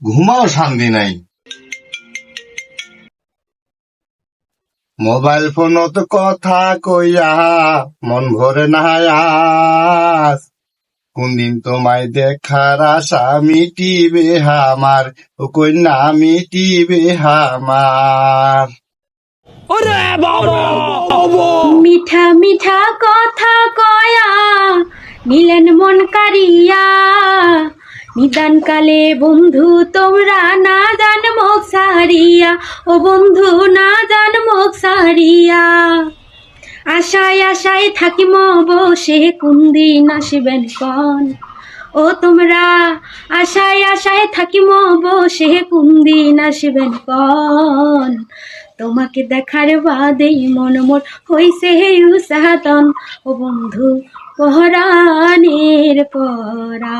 ঘুমাও শান্তি নাই। মোবাইল ফোনত কথা কইয়া মন ভরে না আজ, কোনদিন তোমায় দেখার আশা মিটিবে আমার, ও কন্যা মিটিবে আমার। মিঠা মিঠা কথা কয়া নিলেন মন কারিয়া, নিদান কালে বন্ধু তোমরা না জান মুখ সারিয়া, ও বন্ধু না জান মুখ সারিয়া। আশায় আশায় থাকিম বসে কোন দিন আসবেন কন, ও তোমরা আশায় আশায় থাকিম বসে কোন দিন আসবেন কন। তোমাকে দেখার বাদেই মন মোর হইছে উসাদন, ও বন্ধু পরাণের পরা।